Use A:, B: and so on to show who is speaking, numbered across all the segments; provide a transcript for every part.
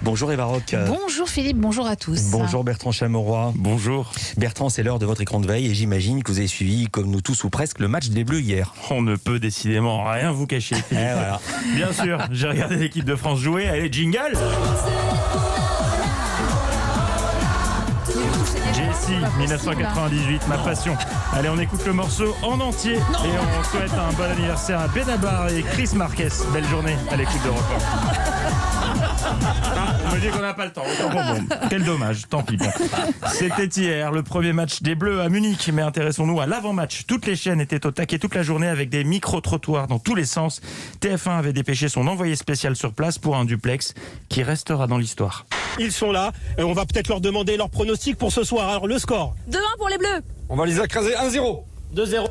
A: Bonjour Eva Rock.
B: Bonjour Philippe, bonjour à tous.
A: Bonjour Bertrand Chameroy.
C: Bonjour.
A: Bertrand, c'est l'heure de votre écran de veille et j'imagine que vous avez suivi, comme nous tous ou presque, le match des Bleus hier.
C: On ne peut décidément rien vous cacher.
A: Voilà.
C: Bien sûr, j'ai regardé l'équipe de France jouer. Allez, jingle. Jessie, 1998, ma passion. Allez, on écoute le morceau en entier et on souhaite un bon anniversaire à Benabar et Chris Marquez. Belle journée à l'écoute de Record. On me dit qu'on n'a pas le temps. Bon. Quel dommage, tant pis. Bon. C'était hier le premier match des Bleus à Munich, mais intéressons-nous à l'avant-match. Toutes les chaînes étaient au taquet toute la journée avec des micro-trottoirs dans tous les sens. TF1 avait dépêché son envoyé spécial sur place pour un duplex qui restera dans l'histoire.
D: Ils sont là et on va peut-être leur demander leur pronostic pour ce soir. Alors le score.
E: 2-1 pour les Bleus.
F: On va les écraser 1-0.
D: 2-0.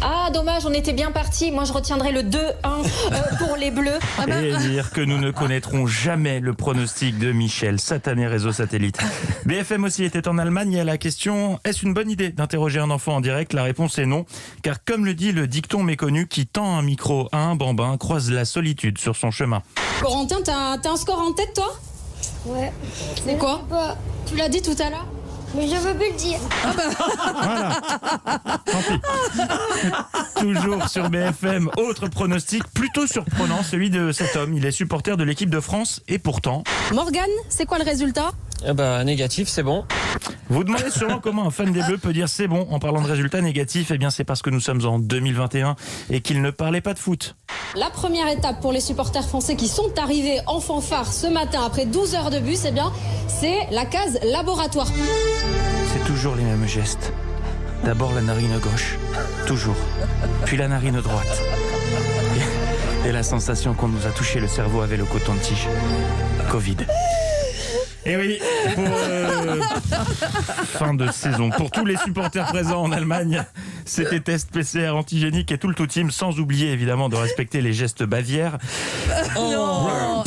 E: Ah dommage, on était bien partis. Moi je retiendrai le 2-1 pour les Bleus.
C: Et dire que nous ne connaîtrons jamais le pronostic de Michel, satané réseau satellite. BFM aussi était en Allemagne et à la question « Est-ce une bonne idée d'interroger un enfant en direct ?» La réponse est non, car comme le dit le dicton méconnu, qui tend un micro à un bambin croise la solitude sur son chemin.
E: Corentin, t'as un score en tête toi?
G: Ouais.
E: C'est quoi? Tu l'as dit tout à l'heure?
G: Mais je veux plus le dire.
C: Voilà. Tant pis. Toujours sur BFM, autre pronostic plutôt surprenant, celui de cet homme. Il est supporter de l'équipe de France et pourtant...
E: Morgane, c'est quoi le résultat?
F: Négatif, c'est bon.
C: Vous demandez sûrement comment un fan des Bleus peut dire c'est bon en parlant de résultats négatifs. Eh bien c'est parce que nous sommes en 2021 et qu'il ne parlait pas de foot.
E: La première étape pour les supporters français qui sont arrivés en fanfare ce matin après 12 heures de bus, c'est la case laboratoire.
C: C'est toujours les mêmes gestes. D'abord la narine gauche, toujours. Puis la narine droite. Et la sensation qu'on nous a touché le cerveau avec le coton-tige. Covid. Et oui, pour fin de saison. Pour tous les supporters présents en Allemagne, c'était test PCR antigénique et tout le tout team, sans oublier évidemment de respecter les gestes bavières.
B: Non.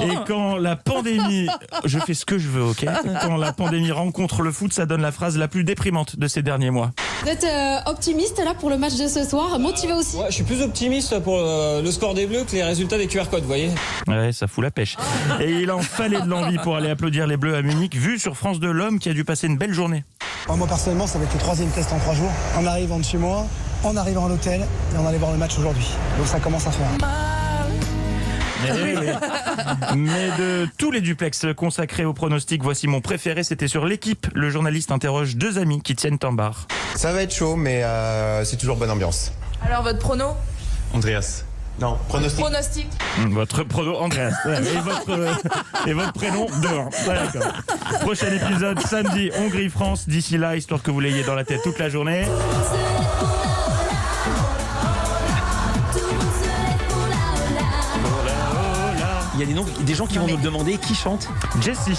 C: Et quand la pandémie, je fais ce que je veux, ok? Quand la pandémie rencontre le foot, ça donne la phrase la plus déprimante de ces derniers mois.
E: Vous êtes optimiste là pour le match de ce soir? Motivé aussi?
F: Ouais, je suis plus optimiste pour le score des Bleus que les résultats des QR codes, vous voyez.
C: Ouais, ça fout la pêche. Et il en fallait de l'envie pour aller applaudir les Bleus à Munich, vu sur France 2, l'homme qui a dû passer une belle journée.
H: Moi personnellement, ça va être le 3e test en 3 jours. En arrivant de chez moi, en arrivant à l'hôtel et on allait voir le match aujourd'hui. Donc ça commence à faire.
C: Mais de tous les duplex consacrés au pronostic, voici mon préféré, c'était sur l'équipe. Le journaliste interroge 2 amis qui tiennent un bar.
I: Ça va être chaud, mais c'est toujours bonne ambiance.
J: Alors votre prono?
I: Andreas. Non, pronostic.
J: Pronostic.
C: Votre prono, Andreas. Et votre prénom, dehors. Ouais, d'accord. Prochain épisode, samedi, Hongrie-France. D'ici là, histoire que vous l'ayez dans la tête toute la journée.
A: Il y a des gens qui vont nous le demander. Qui chante?
C: Jessie,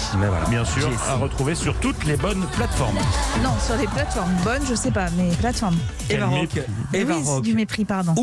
C: bien sûr,
A: Jessie.
C: à retrouver sur toutes les bonnes plateformes.
B: Non, sur les plateformes bonnes, je sais pas, mais plateformes.
A: Eva Rock.
B: Oui, c'est du mépris, pardon.